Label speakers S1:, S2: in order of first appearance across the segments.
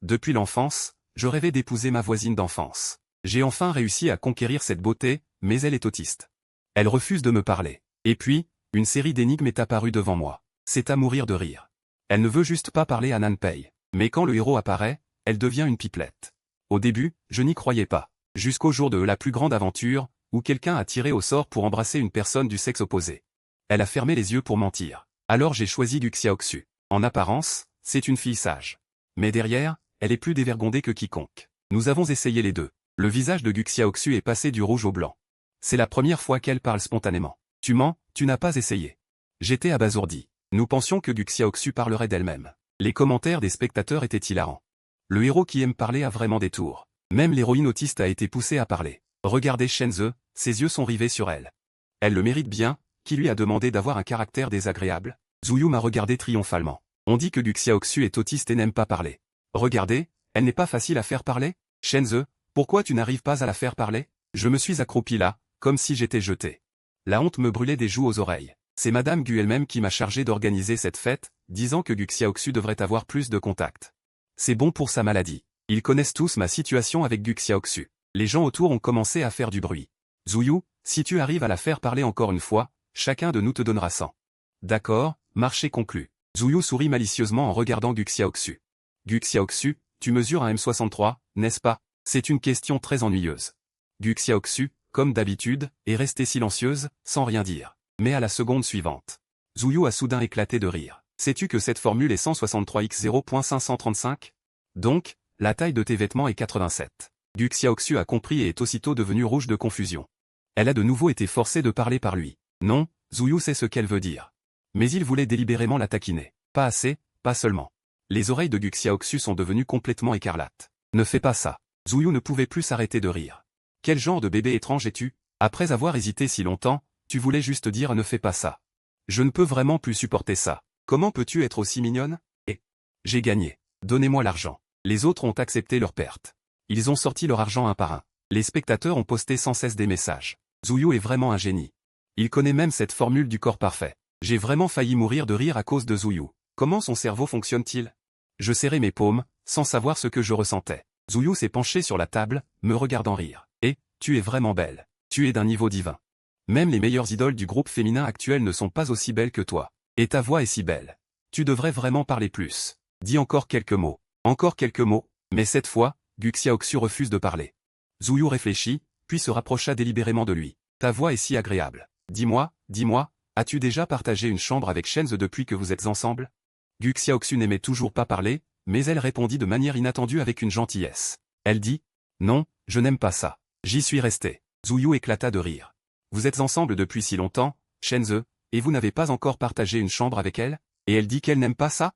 S1: Depuis l'enfance, je rêvais d'épouser ma voisine d'enfance. J'ai enfin réussi à conquérir cette beauté, mais elle est autiste. Elle refuse de me parler. Et puis, une série d'énigmes est apparue devant moi. C'est à mourir de rire. Elle ne veut juste pas parler à Nanpei. Mais quand le héros apparaît, elle devient une pipelette. Au début, je n'y croyais pas. Jusqu'au jour de la plus grande aventure, où quelqu'un a tiré au sort pour embrasser une personne du sexe opposé. Elle a fermé les yeux pour mentir. Alors j'ai choisi Guxiaoxu. En apparence, c'est une fille sage. Mais derrière, elle est plus dévergondée que quiconque. Nous avons essayé les deux. Le visage de Guxiaoxu est passé du rouge au blanc. C'est la première fois qu'elle parle spontanément. Tu mens, tu n'as pas essayé. J'étais abasourdi. Nous pensions que Guxiaoxu parlerait d'elle-même. Les commentaires des spectateurs étaient hilarants. Le héros qui aime parler a vraiment des tours. Même l'héroïne autiste a été poussée à parler. Regardez Shenze, ses yeux sont rivés sur elle. Elle le mérite bien, qui lui a demandé d'avoir un caractère désagréable. Zuyu m'a regardé triomphalement. On dit que Guxiaoxu est autiste et n'aime pas parler. Regardez, elle n'est pas facile à faire parler. Shenze, pourquoi tu n'arrives pas à la faire parler? Je me suis accroupi là, comme si j'étais jeté. La honte me brûlait des joues aux oreilles. C'est Madame Gu elle-même qui m'a chargé d'organiser cette fête, disant que Guxiaoxu devrait avoir plus de contacts. C'est bon pour sa maladie. Ils connaissent tous ma situation avec Guxiaoxu. Les gens autour ont commencé à faire du bruit. Zuyu, si tu arrives à la faire parler encore une fois, chacun de nous te donnera 100. D'accord, marché conclu. Zuyu sourit malicieusement en regardant Guxiaoxu. Guxiaoxu, tu mesures un M63, n'est-ce pas? C'est une question très ennuyeuse. Guxiaoxu, comme d'habitude, est restée silencieuse, sans rien dire. Mais à la seconde suivante, Zuyu a soudain éclaté de rire. Sais-tu que cette formule est 163x0.535? Donc, la taille de tes vêtements est 87. Guxiaoxu a compris et est aussitôt devenue rouge de confusion. Elle a de nouveau été forcée de parler par lui. Non, Zuyu sait ce qu'elle veut dire. Mais il voulait délibérément la taquiner. Pas assez, pas seulement. Les oreilles de Guxiaoxu sont devenues complètement écarlates. Ne fais pas ça. Zuyu ne pouvait plus s'arrêter de rire. Quel genre de bébé étrange es-tu? Après avoir hésité si longtemps, tu voulais juste dire ne fais pas ça. Je ne peux vraiment plus supporter ça. Comment peux-tu être aussi mignonne? J'ai gagné. Donnez-moi l'argent. Les autres ont accepté leur perte. Ils ont sorti leur argent un par un. Les spectateurs ont posté sans cesse des messages. Zuyu est vraiment un génie. Il connaît même cette formule du corps parfait. J'ai vraiment failli mourir de rire à cause de Zuyu. Comment son cerveau fonctionne-t-il? Je serrais mes paumes, sans savoir ce que je ressentais. Zuyu s'est penché sur la table, me regardant rire. Et, tu es vraiment belle. Tu es d'un niveau divin. Même les meilleures idoles du groupe féminin actuel ne sont pas aussi belles que toi. Et ta voix est si belle. Tu devrais vraiment parler plus. Dis encore quelques mots. Encore quelques mots, mais cette fois, Guxiaoxu refuse de parler. Zuyu réfléchit, puis se rapprocha délibérément de lui. Ta voix est si agréable. Dis-moi, as-tu déjà partagé une chambre avec Shenze depuis que vous êtes ensemble? Guxiaoxu n'aimait toujours pas parler, mais elle répondit de manière inattendue avec une gentillesse. Elle dit, non, je n'aime pas ça. J'y suis resté. Zuyu éclata de rire. Vous êtes ensemble depuis si longtemps, Shenze, et vous n'avez pas encore partagé une chambre avec elle? Et elle dit qu'elle n'aime pas ça?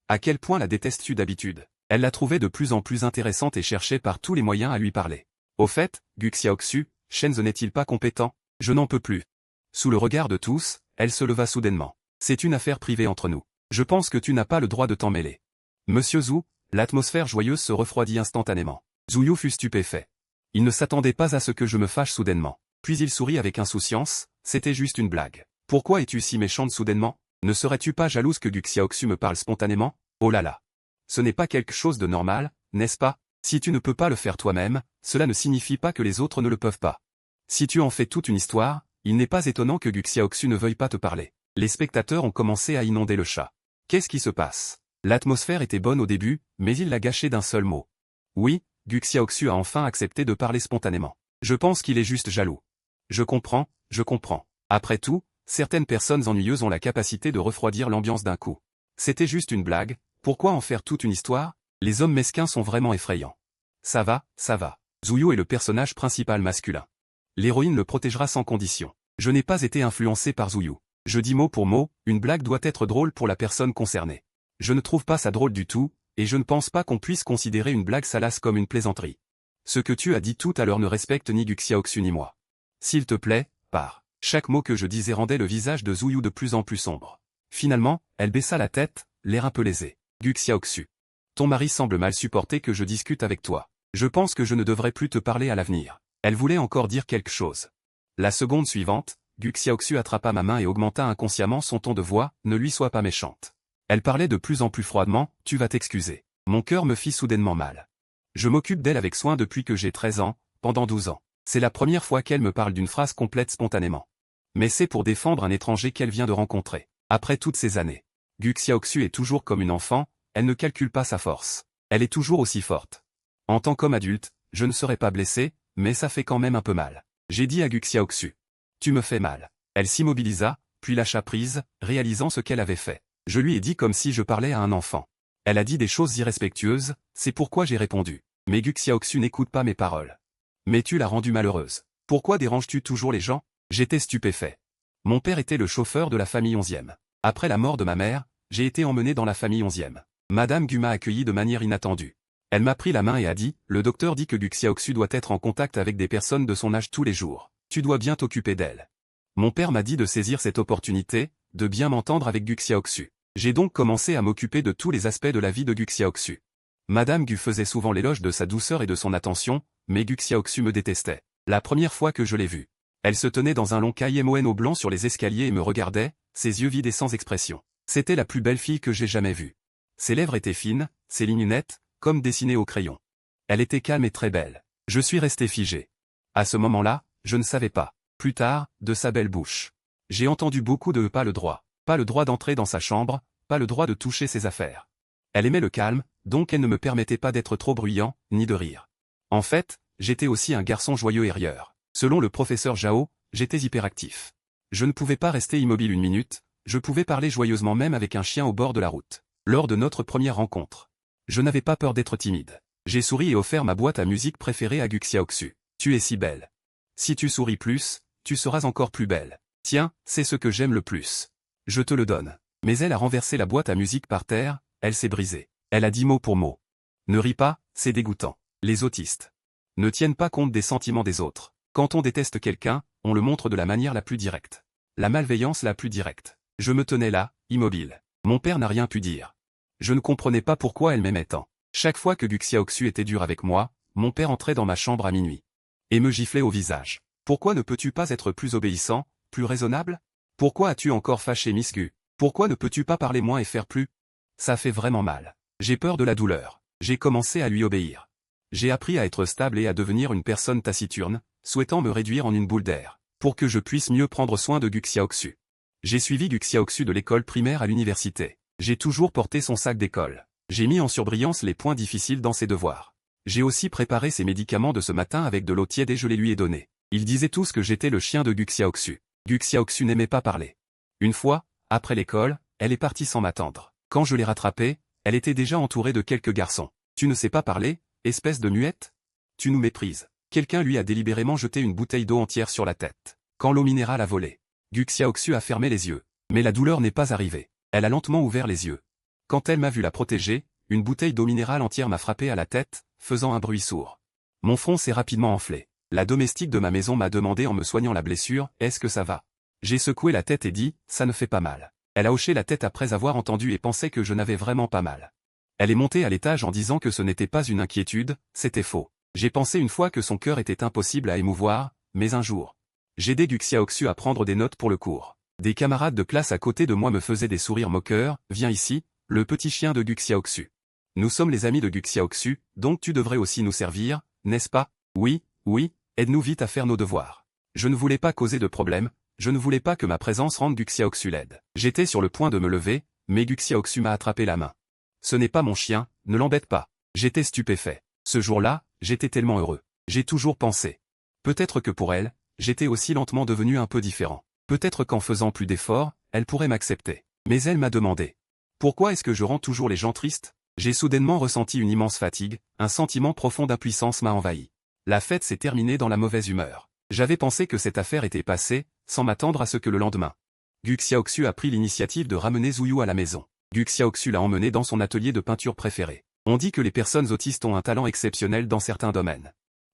S1: À quel point la détestes-tu d'habitude? Elle la trouvait de plus en plus intéressante et cherchait par tous les moyens à lui parler. Au fait, Guxiaoxu, Shenze n'est-il pas compétent? Je n'en peux plus. Sous le regard de tous, elle se leva soudainement. C'est une affaire privée entre nous. Je pense que tu n'as pas le droit de t'en mêler. Monsieur Zhu, l'atmosphère joyeuse se refroidit instantanément. Zuyu fut stupéfait. Il ne s'attendait pas à ce que je me fâche soudainement. Puis il sourit avec insouciance, c'était juste une blague. Pourquoi es-tu si méchante soudainement? Ne serais-tu pas jalouse que Guxiaoxu me parle spontanément? Oh là là. Ce n'est pas quelque chose de normal, n'est-ce pas? Si tu ne peux pas le faire toi-même, cela ne signifie pas que les autres ne le peuvent pas. Si tu en fais toute une histoire, il n'est pas étonnant que Guxiaoxu ne veuille pas te parler. Les spectateurs ont commencé à inonder le chat. Qu'est-ce qui se passe? L'atmosphère était bonne au début, mais il l'a gâchée d'un seul mot. Oui, Guxiaoxu a enfin accepté de parler spontanément. Je pense qu'il est juste jaloux. Je comprends. Après tout, certaines personnes ennuyeuses ont la capacité de refroidir l'ambiance d'un coup. C'était juste une blague, pourquoi en faire toute une histoire? Les hommes mesquins sont vraiment effrayants. Ça va. Zuyu est le personnage principal masculin. L'héroïne le protégera sans condition. Je n'ai pas été influencé par Zuyu. Je dis mot pour mot, une blague doit être drôle pour la personne concernée. Je ne trouve pas ça drôle du tout, et je ne pense pas qu'on puisse considérer une blague salace comme une plaisanterie. Ce que tu as dit tout à l'heure ne respecte ni Guxiaoxu ni moi. S'il te plaît, pars. Chaque mot que je disais rendait le visage de Zuyu de plus en plus sombre. Finalement, elle baissa la tête, l'air un peu lésé. Guxiaoxu. Ton mari semble mal supporter que je discute avec toi. Je pense que je ne devrais plus te parler à l'avenir. Elle voulait encore dire quelque chose. La seconde suivante, Guxiaoxu attrapa ma main et augmenta inconsciemment son ton de voix, ne lui sois pas méchante. Elle parlait de plus en plus froidement, tu vas t'excuser. Mon cœur me fit soudainement mal. Je m'occupe d'elle avec soin depuis que j'ai 13 ans, pendant 12 ans. C'est la première fois qu'elle me parle d'une phrase complète spontanément. Mais c'est pour défendre un étranger qu'elle vient de rencontrer. Après toutes ces années. Gu Xiaoxu est toujours comme une enfant, elle ne calcule pas sa force. Elle est toujours aussi forte. En tant qu'homme adulte, je ne serais pas blessé, mais ça fait quand même un peu mal. J'ai dit à Gu Xiaoxu. Tu me fais mal. Elle s'immobilisa, puis lâcha prise, réalisant ce qu'elle avait fait. Je lui ai dit comme si je parlais à un enfant. Elle a dit des choses irrespectueuses, c'est pourquoi j'ai répondu. Mais Gu Xiaoxu n'écoute pas mes paroles. Mais tu l'as rendue malheureuse. Pourquoi déranges-tu toujours les gens? J'étais stupéfait. Mon père était le chauffeur de la famille 11e. Après la mort de ma mère, j'ai été emmené dans la famille 11e. Madame Gu m'a accueilli de manière inattendue. Elle m'a pris la main et a dit, le docteur dit que Gu Xiaoxu doit être en contact avec des personnes de son âge tous les jours. Tu dois bien t'occuper d'elle. Mon père m'a dit de saisir cette opportunité, de bien m'entendre avec Gu Xiaoxu. J'ai donc commencé à m'occuper de tous les aspects de la vie de Gu Xiaoxu. Madame Gu faisait souvent l'éloge de sa douceur et de son attention, mais Gu Xiaoxu me détestait. La première fois que je l'ai vue. Elle se tenait dans un long kimono blanc sur les escaliers et me regardait, ses yeux vides et sans expression. C'était la plus belle fille que j'ai jamais vue. Ses lèvres étaient fines, ses lignes nettes, comme dessinées au crayon. Elle était calme et très belle. Je suis resté figé. À ce moment-là, je ne savais pas. Plus tard, de sa belle bouche. J'ai entendu beaucoup de pas le droit. Pas le droit d'entrer dans sa chambre, pas le droit de toucher ses affaires. Elle aimait le calme, donc elle ne me permettait pas d'être trop bruyant, ni de rire. En fait, j'étais aussi un garçon joyeux et rieur. Selon le professeur Zhao, j'étais hyperactif. Je ne pouvais pas rester immobile une minute, je pouvais parler joyeusement même avec un chien au bord de la route. Lors de notre première rencontre. Je n'avais pas peur d'être timide. J'ai souri et offert ma boîte à musique préférée à Gu Xiaoxu. Tu es si belle. Si tu souris plus, tu seras encore plus belle. Tiens, c'est ce que j'aime le plus. Je te le donne. Mais elle a renversé la boîte à musique par terre, elle s'est brisée. Elle a dit mot pour mot. Ne ris pas, c'est dégoûtant. Les autistes ne tiennent pas compte des sentiments des autres. Quand on déteste quelqu'un, on le montre de la manière la plus directe. La malveillance la plus directe. Je me tenais là, immobile. Mon père n'a rien pu dire. Je ne comprenais pas pourquoi elle m'aimait tant. Chaque fois que Gu Xiaoxu était dur avec moi, mon père entrait dans ma chambre à minuit. Et me giflait au visage. Pourquoi ne peux-tu pas être plus obéissant, plus raisonnable? Pourquoi as-tu encore fâché Miss Gu? Pourquoi ne peux-tu pas parler moins et faire plus? Ça fait vraiment mal. J'ai peur de la douleur. J'ai commencé à lui obéir. J'ai appris à être stable et à devenir une personne taciturne, souhaitant me réduire en une boule d'air, pour que je puisse mieux prendre soin de Gu Xiaoxu. J'ai suivi Gu Xiaoxu de l'école primaire à l'université. J'ai toujours porté son sac d'école. J'ai mis en surbrillance les points difficiles dans ses devoirs. J'ai aussi préparé ses médicaments de ce matin avec de l'eau tiède et je les lui ai donnés. Ils disaient tous que j'étais le chien de Gu Xiaoxu. Gu Xiaoxu n'aimait pas parler. Une fois, après l'école, elle est partie sans m'attendre. Quand je l'ai rattrapée, elle était déjà entourée de quelques garçons. Tu ne sais pas parler, espèce de muette? Tu nous méprises. Quelqu'un lui a délibérément jeté une bouteille d'eau entière sur la tête. Quand l'eau minérale a volé, Gu Xiaoxu a fermé les yeux. Mais la douleur n'est pas arrivée. Elle a lentement ouvert les yeux. Quand elle m'a vu la protéger, une bouteille d'eau minérale entière m'a frappé à la tête, faisant un bruit sourd. Mon front s'est rapidement enflé. La domestique de ma maison m'a demandé en me soignant la blessure, est-ce que ça va? J'ai secoué la tête et dit, ça ne fait pas mal. Elle a hoché la tête après avoir entendu et pensait que je n'avais vraiment pas mal. Elle est montée à l'étage en disant que ce n'était pas une inquiétude, c'était faux. J'ai pensé une fois que son cœur était impossible à émouvoir, mais un jour. J'ai aidé Gu Xiaoxu à prendre des notes pour le cours. Des camarades de classe à côté de moi me faisaient des sourires moqueurs, viens ici, le petit chien de Gu Xiaoxu. Nous sommes les amis de Gu Xiaoxu, donc tu devrais aussi nous servir, n'est-ce pas? Oui, oui, aide-nous vite à faire nos devoirs. Je ne voulais pas causer de problème, je ne voulais pas que ma présence rende Gu Xiaoxu laide. J'étais sur le point de me lever, mais Gu Xiaoxu m'a attrapé la main. Ce n'est pas mon chien, ne l'embête pas. J'étais stupéfait. Ce jour-là, j'étais tellement heureux. J'ai toujours pensé. Peut-être que pour elle, j'étais aussi lentement devenu un peu différent. Peut-être qu'en faisant plus d'efforts, elle pourrait m'accepter. Mais elle m'a demandé. Pourquoi est-ce que je rends toujours les gens tristes? J'ai soudainement ressenti une immense fatigue, un sentiment profond d'impuissance m'a envahi. La fête s'est terminée dans la mauvaise humeur. J'avais pensé que cette affaire était passée, sans m'attendre à ce que le lendemain. Gu Xiaoxu a pris l'initiative de ramener Zuyu à la maison. Gu Xiaoxu l'a emmené dans son atelier de peinture préféré. On dit que les personnes autistes ont un talent exceptionnel dans certains domaines.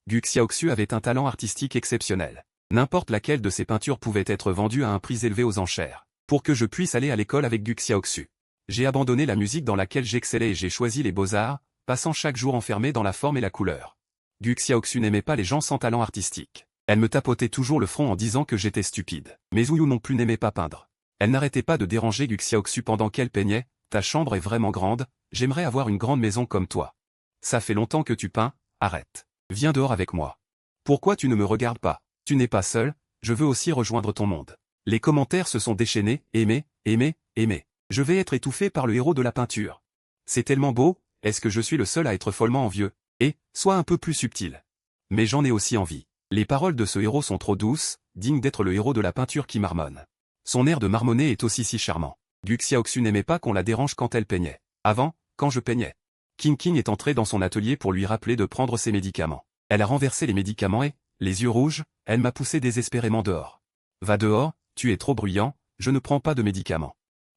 S1: Gu Xiaoxu avait un talent artistique exceptionnel. N'importe laquelle de ses peintures pouvait être vendue à un prix élevé aux enchères. Pour que je puisse aller à l'école avec Gu Xiaoxu. J'ai abandonné la musique dans laquelle j'excellais et j'ai choisi les beaux-arts, passant chaque jour enfermé dans la forme et la couleur. Gu Xiaoxu n'aimait pas les gens sans talent artistique. Elle me tapotait toujours le front en disant que j'étais stupide. Mais Zuyu non plus n'aimait pas peindre. Elle n'arrêtait pas de déranger Gu Xiaoxu pendant qu'elle peignait, ta chambre est vraiment grande, j'aimerais avoir une grande maison comme toi. Ça fait longtemps que tu peins, arrête. Viens dehors avec moi. Pourquoi tu ne me regardes pas? Tu n'es pas seul, je veux aussi rejoindre ton monde. Les commentaires se sont déchaînés, aimer, aimer, aimer. Je vais être étouffé par le héros de la peinture. C'est tellement beau, est-ce que je suis le seul à être follement envieux? Et, sois un peu plus subtil. Mais j'en ai aussi envie. Les paroles de ce héros sont trop douces, dignes d'être le héros de la peinture qui marmonne. Son air de marmonner est aussi si charmant. Gu Xiaoxu n'aimait pas qu'on la dérange quand elle peignait. Avant, quand je peignais. King King est entré dans son atelier pour lui rappeler de prendre ses médicaments. Elle a renversé les médicaments et, les yeux rouges, elle m'a poussé désespérément dehors. Va dehors, tu es trop bruyant, je ne prends pas de médicaments.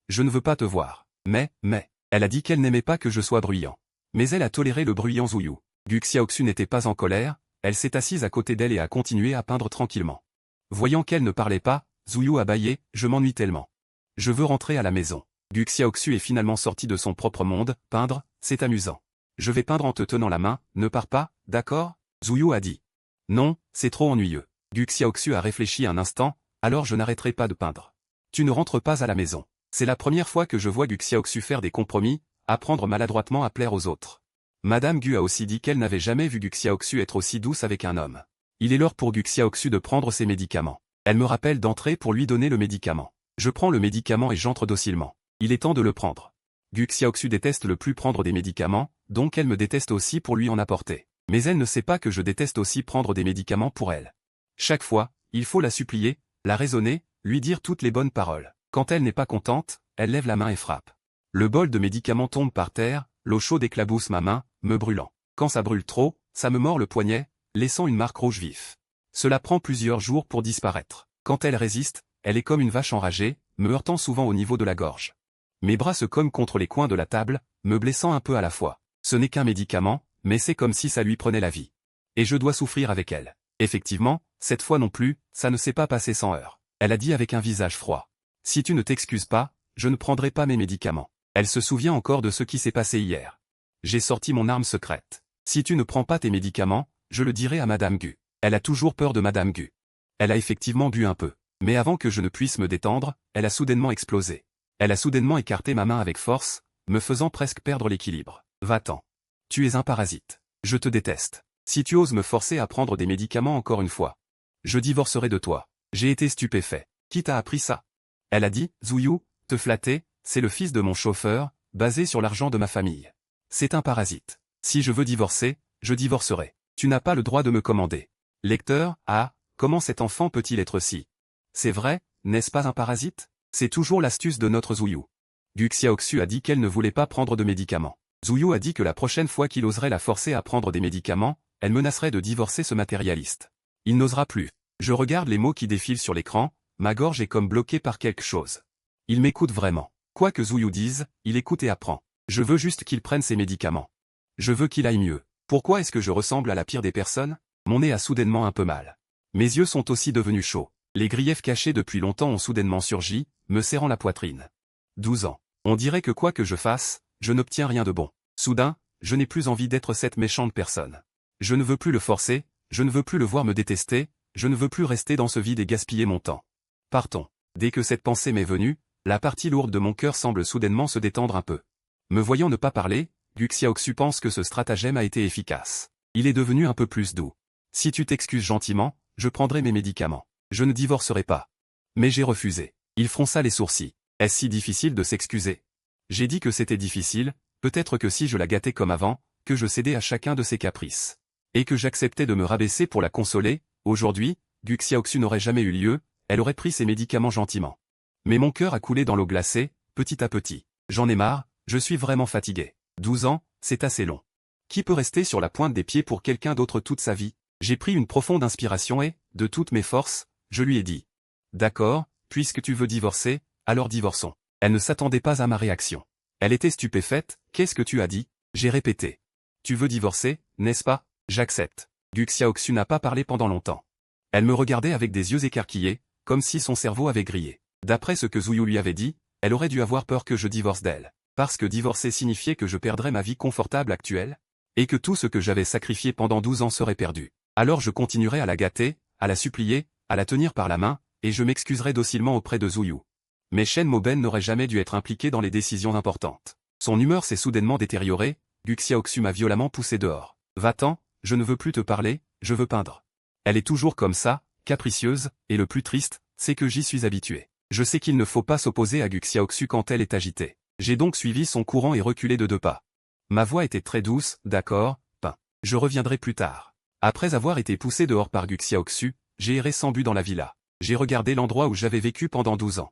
S1: Je ne veux pas te voir. Mais, elle a dit qu'elle n'aimait pas que je sois bruyant. Mais elle a toléré le bruyant Zhuyu. Gu Xiaoxu n'était pas en colère, elle s'est assise à côté d'elle et a continué à peindre tranquillement. Voyant qu'elle ne parlait pas, Zhuyu a bâillé, je m'ennuie tellement. Je veux rentrer à la maison. Gu Xiaoxu est finalement sorti de son propre monde, peindre, c'est amusant. Je vais peindre en te tenant la main, ne pars pas, d'accord? Zhuyu a dit. Non, c'est trop ennuyeux. Gu Xiaoxu a réfléchi un instant, alors je n'arrêterai pas de peindre. Tu ne rentres pas à la maison. C'est la première fois que je vois Gu Xiaoxu faire des compromis, apprendre maladroitement à plaire aux autres. Madame Gu a aussi dit qu'elle n'avait jamais vu Gu Xiaoxu être aussi douce avec un homme. Il est l'heure pour Gu Xiaoxu de prendre ses médicaments. Elle me rappelle d'entrer pour lui donner le médicament. Je prends le médicament et j'entre docilement. Il est temps de le prendre. Gu Xiaoxu déteste le plus prendre des médicaments, donc elle me déteste aussi pour lui en apporter. Mais elle ne sait pas que je déteste aussi prendre des médicaments pour elle. Chaque fois, il faut la supplier, la raisonner, lui dire toutes les bonnes paroles. Quand elle n'est pas contente, elle lève la main et frappe. Le bol de médicaments tombe par terre, l'eau chaude éclabousse ma main, me brûlant. Quand ça brûle trop, ça me mord le poignet, laissant une marque rouge vif. Cela prend plusieurs jours pour disparaître. Quand elle résiste, elle est comme une vache enragée, me heurtant souvent au niveau de la gorge. Mes bras se cognent contre les coins de la table, me blessant un peu à la fois. Ce n'est qu'un médicament, mais c'est comme si ça lui prenait la vie. Et je dois souffrir avec elle. Effectivement, cette fois non plus, ça ne s'est pas passé sans heurts. Elle a dit avec un visage froid. Si tu ne t'excuses pas, je ne prendrai pas mes médicaments. Elle se souvient encore de ce qui s'est passé hier. J'ai sorti mon arme secrète. Si tu ne prends pas tes médicaments, je le dirai à Madame Gu. Elle a toujours peur de Madame Gu. Elle a effectivement bu un peu. Mais avant que je ne puisse me détendre, elle a soudainement explosé. Elle a soudainement écarté ma main avec force, me faisant presque perdre l'équilibre. Va-t'en. Tu es un parasite. Je te déteste. Si tu oses me forcer à prendre des médicaments encore une fois, je divorcerai de toi. J'ai été stupéfait. Qui t'a appris ça? Elle a dit, Zhuyu, te flatter, c'est le fils de mon chauffeur, basé sur l'argent de ma famille. C'est un parasite. Si je veux divorcer, je divorcerai. Tu n'as pas le droit de me commander. Lecteur, comment cet enfant peut-il être si? C'est vrai, n'est-ce pas un parasite? C'est toujours l'astuce de notre Zhuyu. Gu Xiaoxu a dit qu'elle ne voulait pas prendre de médicaments. Zhuyu a dit que la prochaine fois qu'il oserait la forcer à prendre des médicaments, elle menacerait de divorcer ce matérialiste. Il n'osera plus. Je regarde les mots qui défilent sur l'écran, ma gorge est comme bloquée par quelque chose. Il m'écoute vraiment. Quoi que Zhuyu dise, il écoute et apprend. Je veux juste qu'il prenne ses médicaments. Je veux qu'il aille mieux. Pourquoi est-ce que je ressemble à la pire des personnes? Mon nez a soudainement un peu mal. Mes yeux sont aussi devenus chauds. Les griefs cachés depuis longtemps ont soudainement surgi, me serrant la poitrine. 12 ans. On dirait que quoi que je fasse, je n'obtiens rien de bon. Soudain, je n'ai plus envie d'être cette méchante personne. Je ne veux plus le forcer, je ne veux plus le voir me détester, je ne veux plus rester dans ce vide et gaspiller mon temps. Partons. Dès que cette pensée m'est venue, la partie lourde de mon cœur semble soudainement se détendre un peu. Me voyant ne pas parler, Gu Xiaoxu pense que ce stratagème a été efficace. Il est devenu un peu plus doux. Si tu t'excuses gentiment, je prendrai mes médicaments. Je ne divorcerai pas. Mais j'ai refusé. Il fronça les sourcils. Est-ce si difficile de s'excuser? J'ai dit que c'était difficile, peut-être que si je la gâtais comme avant, que je cédais à chacun de ses caprices. Et que j'acceptais de me rabaisser pour la consoler, aujourd'hui, Gu Xiaoxu n'aurait jamais eu lieu, elle aurait pris ses médicaments gentiment. Mais mon cœur a coulé dans l'eau glacée, petit à petit. J'en ai marre, je suis vraiment fatigué. 12 ans, c'est assez long. Qui peut rester sur la pointe des pieds pour quelqu'un d'autre toute sa vie? J'ai pris une profonde inspiration et, de toutes mes forces, je lui ai dit. D'accord, puisque tu veux divorcer, alors divorçons. Elle ne s'attendait pas à ma réaction. Elle était stupéfaite, qu'est-ce que tu as dit? J'ai répété. Tu veux divorcer, n'est-ce pas? J'accepte. Gu Xiaoxu n'a pas parlé pendant longtemps. Elle me regardait avec des yeux écarquillés, comme si son cerveau avait grillé. D'après ce que Zhuyu lui avait dit, elle aurait dû avoir peur que je divorce d'elle. Parce que divorcer signifiait que je perdrais ma vie confortable actuelle, et que tout ce que j'avais sacrifié pendant 12 ans serait perdu. Alors je continuerai à la gâter, à la supplier, à la tenir par la main, et je m'excuserai docilement auprès de Zhuyu. Mais Shen Moben n'aurait jamais dû être impliqué dans les décisions importantes. Son humeur s'est soudainement détériorée, Gu Xiaoxu m'a violemment poussé dehors. Va-t'en, je ne veux plus te parler, je veux peindre. Elle est toujours comme ça, capricieuse, et le plus triste, c'est que j'y suis habitué. Je sais qu'il ne faut pas s'opposer à Gu Xiaoxu quand elle est agitée. J'ai donc suivi son courant et reculé de 2 pas. Ma voix était très douce, d'accord, peint. Je reviendrai plus tard. Après avoir été poussé dehors par Gu Xiaoxu, j'ai erré sans but dans la villa. J'ai regardé l'endroit où j'avais vécu pendant 12 ans.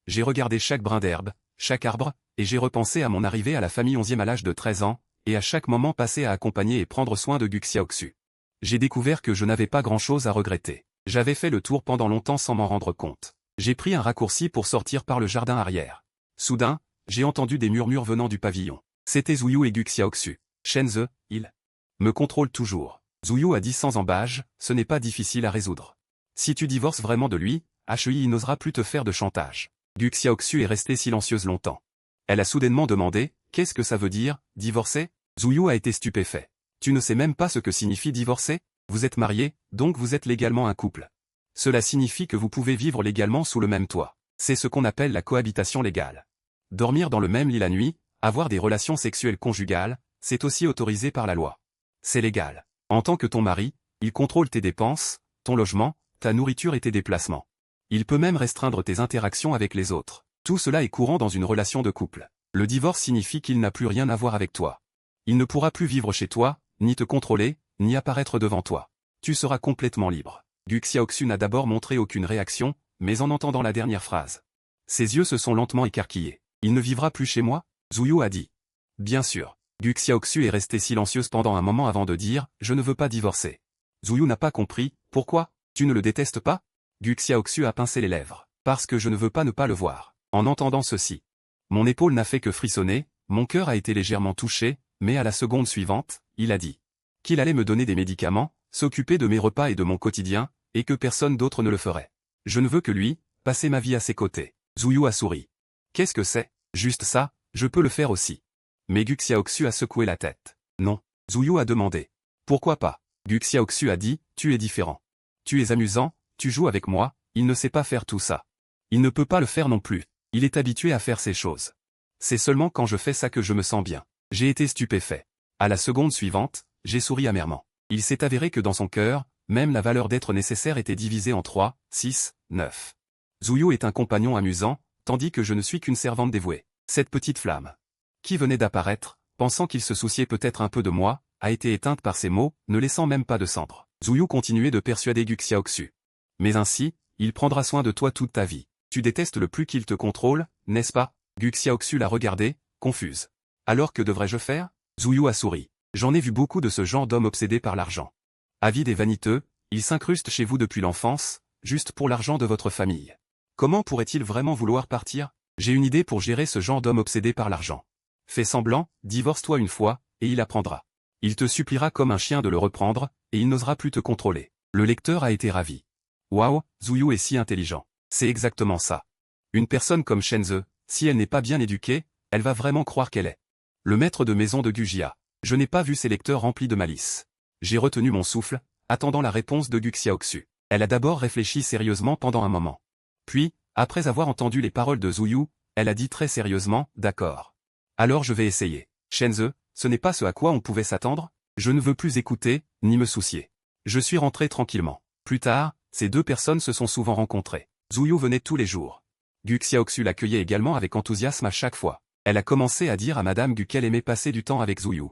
S1: J'ai regardé chaque brin d'herbe, chaque arbre, et j'ai repensé à mon arrivée à la famille 11e à l'âge de 13 ans, et à chaque moment passé à accompagner et prendre soin de Gu Xiaoxu. J'ai découvert que je n'avais pas grand-chose à regretter. J'avais fait le tour pendant longtemps sans m'en rendre compte. J'ai pris un raccourci pour sortir par le jardin arrière. Soudain, j'ai entendu des murmures venant du pavillon. C'était Zuyu et Gu Xiaoxu. Shenze, il me contrôle toujours. Zuyu a dit sans embâche, ce n'est pas difficile à résoudre. Si tu divorces vraiment de lui, HEI n'osera plus te faire de chantage. Gu Xiaoxu est restée silencieuse longtemps. Elle a soudainement demandé, qu'est-ce que ça veut dire, divorcer? Zuyu a été stupéfait. Tu ne sais même pas ce que signifie divorcer? Vous êtes mariés, donc vous êtes légalement un couple. Cela signifie que vous pouvez vivre légalement sous le même toit. C'est ce qu'on appelle la cohabitation légale. Dormir dans le même lit la nuit, avoir des relations sexuelles conjugales, c'est aussi autorisé par la loi. C'est légal. En tant que ton mari, il contrôle tes dépenses, ton logement, ta nourriture et tes déplacements. Il peut même restreindre tes interactions avec les autres. Tout cela est courant dans une relation de couple. Le divorce signifie qu'il n'a plus rien à voir avec toi. Il ne pourra plus vivre chez toi, ni te contrôler, ni apparaître devant toi. Tu seras complètement libre. Gu Xiaoxu n'a d'abord montré aucune réaction, mais en entendant la dernière phrase, ses yeux se sont lentement écarquillés. Il ne vivra plus chez moi? Zuyu a dit. Bien sûr. Gu Xiaoxu est restée silencieuse pendant un moment avant de dire, je ne veux pas divorcer. Zuyu n'a pas compris, pourquoi? Tu ne le détestes pas? Gu Xiaoxu a pincé les lèvres. Parce que je ne veux pas ne pas le voir. En entendant ceci, mon épaule n'a fait que frissonner, mon cœur a été légèrement touché, mais à la seconde suivante, il a dit qu'il allait me donner des médicaments, s'occuper de mes repas et de mon quotidien, et que personne d'autre ne le ferait. Je ne veux que lui, passer ma vie à ses côtés. Zuyu a souri. Qu'est-ce que c'est? Juste ça, je peux le faire aussi. Mais Gu Xiaoxu a secoué la tête. Non. Zuyu a demandé. Pourquoi pas? Gu Xiaoxu a dit, tu es différent. Tu es amusant, tu joues avec moi, il ne sait pas faire tout ça. Il ne peut pas le faire non plus. Il est habitué à faire ces choses. C'est seulement quand je fais ça que je me sens bien. J'ai été stupéfait. À la seconde suivante, j'ai souri amèrement. Il s'est avéré que dans son cœur, même la valeur d'être nécessaire était divisée en 3, 6, 9. Zuyu est un compagnon amusant, tandis que je ne suis qu'une servante dévouée. Cette petite flamme, qui venait d'apparaître, pensant qu'il se souciait peut-être un peu de moi, a été éteinte par ces mots, ne laissant même pas de cendre. Zuyu continuait de persuader Gu Xiaoxu. Mais ainsi, il prendra soin de toi toute ta vie. Tu détestes le plus qu'il te contrôle, n'est-ce pas? Gu Xiaoxu l'a regardé, confuse. Alors que devrais-je faire? Zuyu a souri. J'en ai vu beaucoup de ce genre d'hommes obsédés par l'argent. Avides et vaniteux, ils s'incrustent chez vous depuis l'enfance, juste pour l'argent de votre famille. Comment pourrait-il vraiment vouloir partir? J'ai une idée pour gérer ce genre d'homme obsédé par l'argent. Fais semblant, divorce-toi une fois, et il apprendra. Il te suppliera comme un chien de le reprendre, et il n'osera plus te contrôler. Le lecteur a été ravi. Waouh, Zuyu est si intelligent. C'est exactement ça. Une personne comme Shenze, si elle n'est pas bien éduquée, elle va vraiment croire qu'elle est le maître de maison de Gujia. Je n'ai pas vu ces lecteurs remplis de malice. J'ai retenu mon souffle, attendant la réponse de Gu Xiaoxu. Elle a d'abord réfléchi sérieusement pendant un moment. Puis, après avoir entendu les paroles de Zuyu, elle a dit très sérieusement, d'accord. Alors je vais essayer. Shenze, ce n'est pas ce à quoi on pouvait s'attendre? Je ne veux plus écouter, ni me soucier. Je suis rentré tranquillement. Plus tard, ces deux personnes se sont souvent rencontrées. Zuyu venait tous les jours. Gu Xiaoxu l'accueillait également avec enthousiasme à chaque fois. Elle a commencé à dire à Madame Gu qu'elle aimait passer du temps avec Zuyu.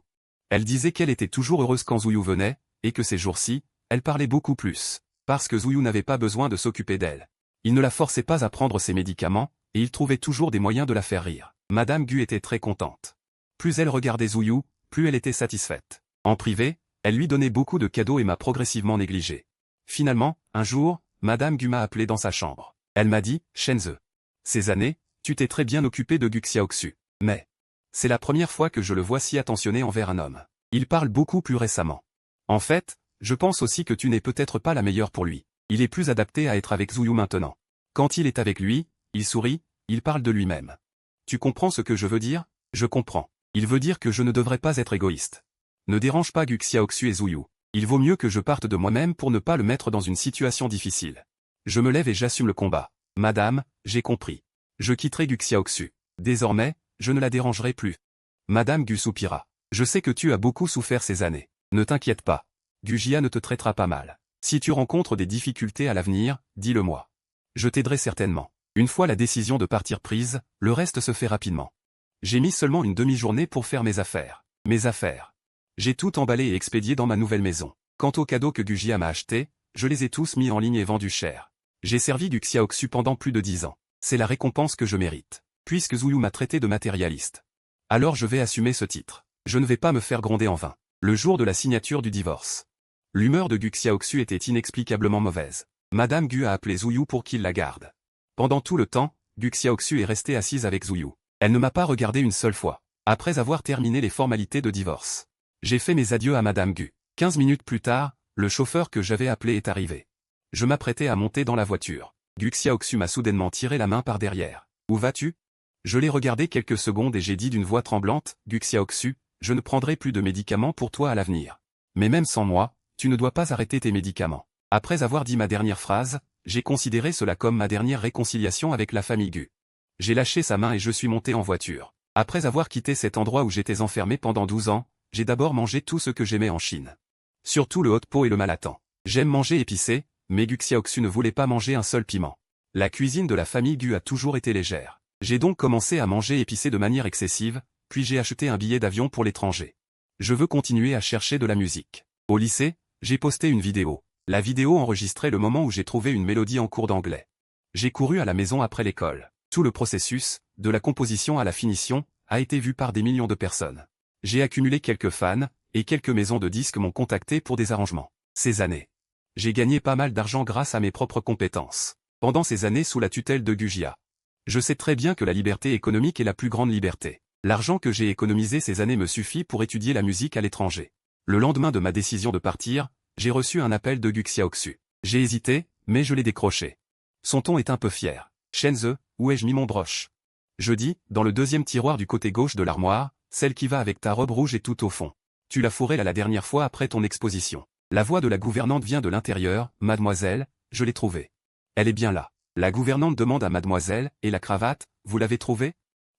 S1: Elle disait qu'elle était toujours heureuse quand Zuyu venait, et que ces jours-ci, elle parlait beaucoup plus, parce que Zuyu n'avait pas besoin de s'occuper d'elle. Il ne la forçait pas à prendre ses médicaments, et il trouvait toujours des moyens de la faire rire. Madame Gu était très contente. Plus elle regardait Zuyu, plus elle était satisfaite. En privé, elle lui donnait beaucoup de cadeaux et m'a progressivement négligé. Finalement, un jour, Madame Gu m'a appelé dans sa chambre. Elle m'a dit, Shenze. Ces années, tu t'es très bien occupé de Gu Xiaoxu. Mais c'est la première fois que je le vois si attentionné envers un homme. Il parle beaucoup plus récemment. En fait, je pense aussi que tu n'es peut-être pas la meilleure pour lui. Il est plus adapté à être avec Zuyu maintenant. Quand il est avec lui, il sourit, il parle de lui-même. Tu comprends ce que je veux dire? Je comprends. Il veut dire que je ne devrais pas être égoïste. Ne dérange pas Gu Xiaoxu et Zuyu. Il vaut mieux que je parte de moi-même pour ne pas le mettre dans une situation difficile. Je me lève et j'assume le combat. Madame, j'ai compris. Je quitterai Gu Xiaoxu. Désormais, je ne la dérangerai plus. Madame Gu soupira. Je sais que tu as beaucoup souffert ces années. Ne t'inquiète pas. Gu Jia ne te traitera pas mal. Si tu rencontres des difficultés à l'avenir, dis-le-moi. Je t'aiderai certainement. Une fois la décision de partir prise, le reste se fait rapidement. J'ai mis seulement une demi-journée pour faire mes affaires. Mes affaires. J'ai tout emballé et expédié dans ma nouvelle maison. Quant aux cadeaux que Gu Jia m'a achetés, je les ai tous mis en ligne et vendus cher. J'ai servi Gu Xiaoxu pendant plus de 10 ans. C'est la récompense que je mérite. Puisque Zhuyu m'a traité de matérialiste. Alors je vais assumer ce titre. Je ne vais pas me faire gronder en vain. Le jour de la signature du divorce. L'humeur de Gu Xiaoxu était inexplicablement mauvaise. Madame Gu a appelé Zhuyu pour qu'il la garde. Pendant tout le temps, Gu Xiaoxu est restée assise avec Zhuyu. Elle ne m'a pas regardé une seule fois. Après avoir terminé les formalités de divorce. J'ai fait mes adieux à Madame Gu. 15 minutes plus tard, le chauffeur que j'avais appelé est arrivé. Je m'apprêtais à monter dans la voiture. Gu Xiaoxu m'a soudainement tiré la main par derrière. Où vas-tu? Je l'ai regardé quelques secondes et j'ai dit d'une voix tremblante, Gu Xiaoxu, je ne prendrai plus de médicaments pour toi à l'avenir. Mais même sans moi, tu ne dois pas arrêter tes médicaments. Après avoir dit ma dernière phrase, j'ai considéré cela comme ma dernière réconciliation avec la famille Gu. J'ai lâché sa main et je suis monté en voiture. Après avoir quitté cet endroit où j'étais enfermé pendant 12 ans, j'ai d'abord mangé tout ce que j'aimais en Chine. Surtout le hot pot et le malatan. J'aime manger épicé, mais Gu Xiaoxu ne voulait pas manger un seul piment. La cuisine de la famille Gu a toujours été légère. J'ai donc commencé à manger épicé de manière excessive, puis j'ai acheté un billet d'avion pour l'étranger. Je veux continuer à chercher de la musique. Au lycée, j'ai posté une vidéo. La vidéo enregistrait le moment où j'ai trouvé une mélodie en cours d'anglais. J'ai couru à la maison après l'école. Tout le processus, de la composition à la finition, a été vu par des millions de personnes. J'ai accumulé quelques fans, et quelques maisons de disques m'ont contacté pour des arrangements. Ces années. J'ai gagné pas mal d'argent grâce à mes propres compétences. Pendant ces années sous la tutelle de Gu Jia. Je sais très bien que la liberté économique est la plus grande liberté. L'argent que j'ai économisé ces années me suffit pour étudier la musique à l'étranger. Le lendemain de ma décision de partir, j'ai reçu un appel de Gu Xiaoxu. J'ai hésité, mais je l'ai décroché. Son ton est un peu fier. Shenze, où ai-je mis mon broche? Je dis, dans le deuxième tiroir du côté gauche de l'armoire, celle qui va avec ta robe rouge est tout au fond. Tu l'as fourrée là la dernière fois après ton exposition. La voix de la gouvernante vient de l'intérieur, mademoiselle, je l'ai trouvée. Elle est bien là. La gouvernante demande à mademoiselle, et la cravate, vous l'avez trouvée?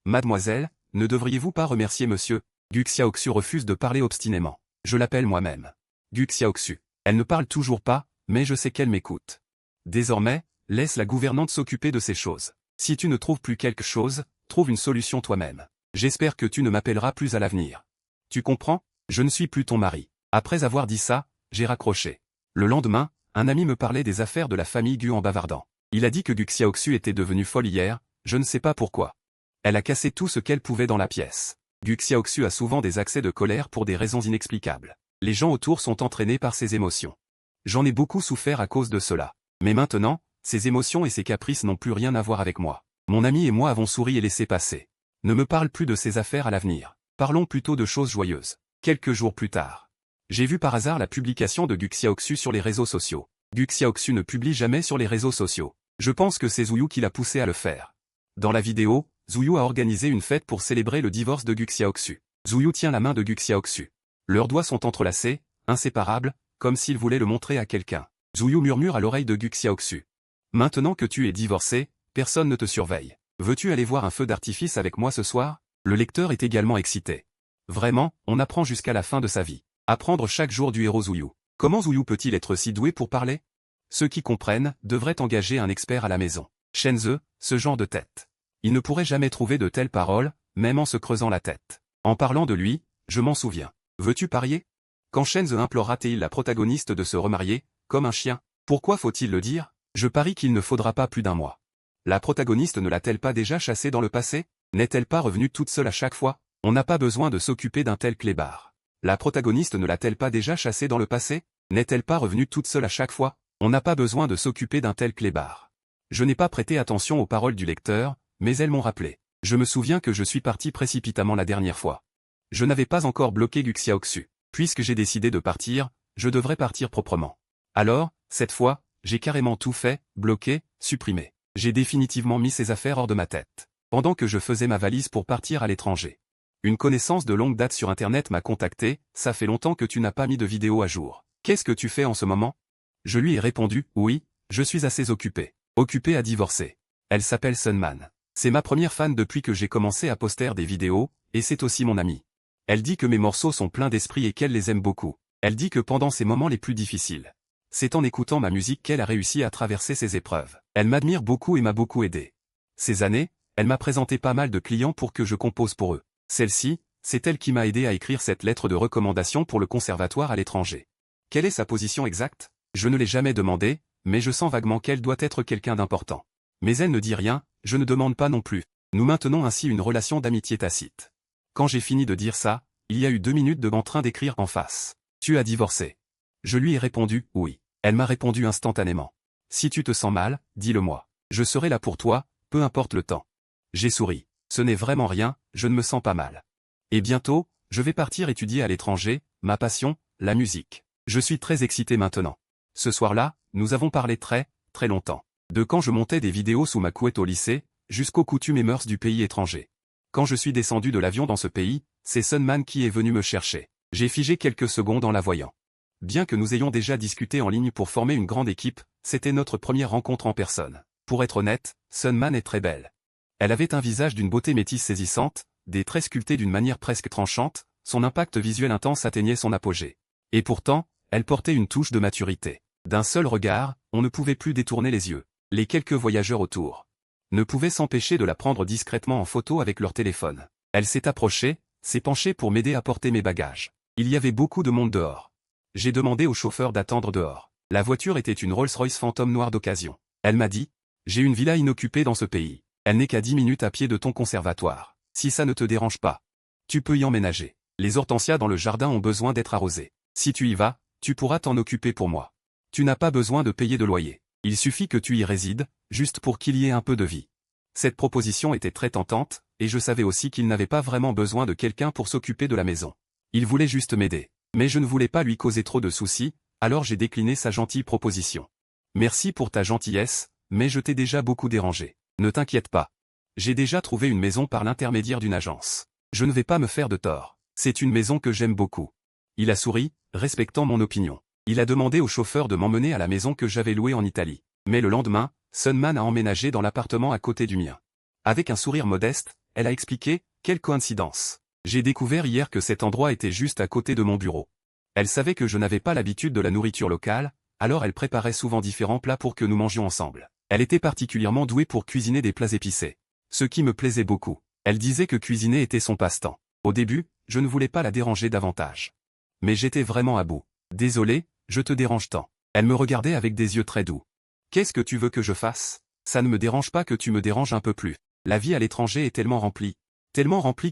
S1: Mademoiselle, ne devriez-vous pas remercier monsieur? Gu Xiaoxu refuse de parler obstinément. Je l'appelle moi-même. Gu Xiaoxu. Elle ne parle toujours pas, mais je sais qu'elle m'écoute. Désormais, laisse la gouvernante s'occuper de ces choses. Si tu ne trouves plus quelque chose, trouve une solution toi-même. J'espère que tu ne m'appelleras plus à l'avenir. Tu comprends? Je ne suis plus ton mari. Après avoir dit ça, j'ai raccroché. Le lendemain, un ami me parlait des affaires de la famille Gu en bavardant. Il a dit que Gu Xiaoxu était devenue folle hier, je ne sais pas pourquoi. Elle a cassé tout ce qu'elle pouvait dans la pièce. Gu Xiaoxu a souvent des accès de colère pour des raisons inexplicables. Les gens autour sont entraînés par ses émotions. J'en ai beaucoup souffert à cause de cela. Mais maintenant, ses émotions et ses caprices n'ont plus rien à voir avec moi. Mon ami et moi avons souri et laissé passer. Ne me parle plus de ses affaires à l'avenir. Parlons plutôt de choses joyeuses. Quelques jours plus tard. J'ai vu par hasard la publication de Gu Xiaoxu sur les réseaux sociaux. Gu Xiaoxu ne publie jamais sur les réseaux sociaux. Je pense que c'est Zhuyu qui l'a poussé à le faire. Dans la vidéo, Zhuyu a organisé une fête pour célébrer le divorce de Gu Xiaoxu. Zhuyu tient la main de Gu Xiaoxu. Leurs doigts sont entrelacés, inséparables, comme s'il voulait le montrer à quelqu'un. Zhuyu murmure à l'oreille de Gu Xiaoxu. Maintenant que tu es divorcé, personne ne te surveille. Veux-tu aller voir un feu d'artifice avec moi ce soir? Le lecteur est également excité. Vraiment, on apprend jusqu'à la fin de sa vie. Apprendre chaque jour du héros Zhuyu. Comment Zhuyu peut-il être si doué pour parler? Ceux qui comprennent devraient engager un expert à la maison. Shenze, ce genre de tête. Il ne pourrait jamais trouver de telles paroles, même en se creusant la tête. En parlant de lui, je m'en souviens. Veux-tu parier? Quand Shenze implora Théil la protagoniste de se remarier, comme un chien, pourquoi faut-il le dire? Je parie qu'il ne faudra pas plus d'un mois. La protagoniste ne l'a-t-elle pas déjà chassée dans le passé? N'est-elle pas revenue toute seule à chaque fois? On n'a pas besoin de s'occuper d'un tel clébard. La protagoniste ne l'a-t-elle pas déjà chassée dans le passé? N'est-elle pas revenue toute seule à chaque fois? On n'a pas besoin de s'occuper d'un tel clébard. Je n'ai pas prêté attention aux paroles du lecteur, mais elles m'ont rappelé. Je me souviens que je suis parti précipitamment la dernière fois. Je n'avais pas encore bloqué Gu Xiaoxu. Puisque j'ai décidé de partir, je devrais partir proprement. Alors, cette fois, j'ai carrément tout fait, bloqué, supprimé. J'ai définitivement mis ces affaires hors de ma tête. Pendant que je faisais ma valise pour partir à l'étranger. Une connaissance de longue date sur Internet m'a contacté, ça fait longtemps que tu n'as pas mis de vidéo à jour. Qu'est-ce que tu fais en ce moment? Je lui ai répondu, oui, je suis assez occupé. Occupé à divorcer. Elle s'appelle Sunman. C'est ma première fan depuis que j'ai commencé à poster des vidéos, et c'est aussi mon amie. Elle dit que mes morceaux sont pleins d'esprit et qu'elle les aime beaucoup. Elle dit que pendant ses moments les plus difficiles, c'est en écoutant ma musique qu'elle a réussi à traverser ses épreuves. Elle m'admire beaucoup et m'a beaucoup aidé. Ces années, elle m'a présenté pas mal de clients pour que je compose pour eux. Celle-ci, c'est elle qui m'a aidé à écrire cette lettre de recommandation pour le conservatoire à l'étranger. Quelle est sa position exacte? Je ne l'ai jamais demandé, mais je sens vaguement qu'elle doit être quelqu'un d'important. Mais elle ne dit rien, je ne demande pas non plus. Nous maintenons ainsi une relation d'amitié tacite. Quand j'ai fini de dire ça, il y a eu 2 minutes de en train d'écrire en face. Tu as divorcé. Je lui ai répondu, oui. Elle m'a répondu instantanément. Si tu te sens mal, dis-le-moi. Je serai là pour toi, peu importe le temps. J'ai souri. Ce n'est vraiment rien, je ne me sens pas mal. Et bientôt, je vais partir étudier à l'étranger, ma passion, la musique. Je suis très excité maintenant. Ce soir-là, nous avons parlé très longtemps. De quand je montais des vidéos sous ma couette au lycée, jusqu'aux coutumes et mœurs du pays étranger. Quand je suis descendu de l'avion dans ce pays, c'est Sunman qui est venu me chercher. J'ai figé quelques secondes en la voyant. Bien que nous ayons déjà discuté en ligne pour former une grande équipe, c'était notre première rencontre en personne. Pour être honnête, Sunman est très belle. Elle avait un visage d'une beauté métisse saisissante, des traits sculptés d'une manière presque tranchante, son impact visuel intense atteignait son apogée. Et pourtant, elle portait une touche de maturité. D'un seul regard, on ne pouvait plus détourner les yeux. Les quelques voyageurs autour ne pouvaient s'empêcher de la prendre discrètement en photo avec leur téléphone. Elle s'est approchée, s'est penchée pour m'aider à porter mes bagages. Il y avait beaucoup de monde dehors. J'ai demandé au chauffeur d'attendre dehors. La voiture était une Rolls-Royce Phantom noire d'occasion. Elle m'a dit, « J'ai une villa inoccupée dans ce pays. Elle n'est qu'à 10 minutes à pied de ton conservatoire. Si ça ne te dérange pas, tu peux y emménager. Les hortensias dans le jardin ont besoin d'être arrosées. Si tu y vas, tu pourras t'en occuper pour moi. Tu n'as pas besoin de payer de loyer. Il suffit que tu y résides, juste pour qu'il y ait un peu de vie. » Cette proposition était très tentante, et je savais aussi qu'il n'avait pas vraiment besoin de quelqu'un pour s'occuper de la maison. Il voulait juste m'aider. Mais je ne voulais pas lui causer trop de soucis, alors j'ai décliné sa gentille proposition. « Merci pour ta gentillesse, mais je t'ai déjà beaucoup dérangé. Ne t'inquiète pas. J'ai déjà trouvé une maison par l'intermédiaire d'une agence. Je ne vais pas me faire de tort. C'est une maison que j'aime beaucoup. » Il a souri, respectant mon opinion. Il a demandé au chauffeur de m'emmener à la maison que j'avais louée en Italie. Mais le lendemain, Sunman a emménagé dans l'appartement à côté du mien. Avec un sourire modeste, elle a expliqué, « Quelle coïncidence. J'ai découvert hier que cet endroit était juste à côté de mon bureau. » Elle savait que je n'avais pas l'habitude de la nourriture locale, alors elle préparait souvent différents plats pour que nous mangions ensemble. Elle était particulièrement douée pour cuisiner des plats épicés. Ce qui me plaisait beaucoup. Elle disait que cuisiner était son passe-temps. Au début, je ne voulais pas la déranger davantage. Mais j'étais vraiment à bout. « Désolé, je te dérange tant. » Elle me regardait avec des yeux très doux. « Qu'est-ce que tu veux que je fasse? Ça ne me dérange pas que tu me déranges un peu plus. La vie à l'étranger est tellement remplie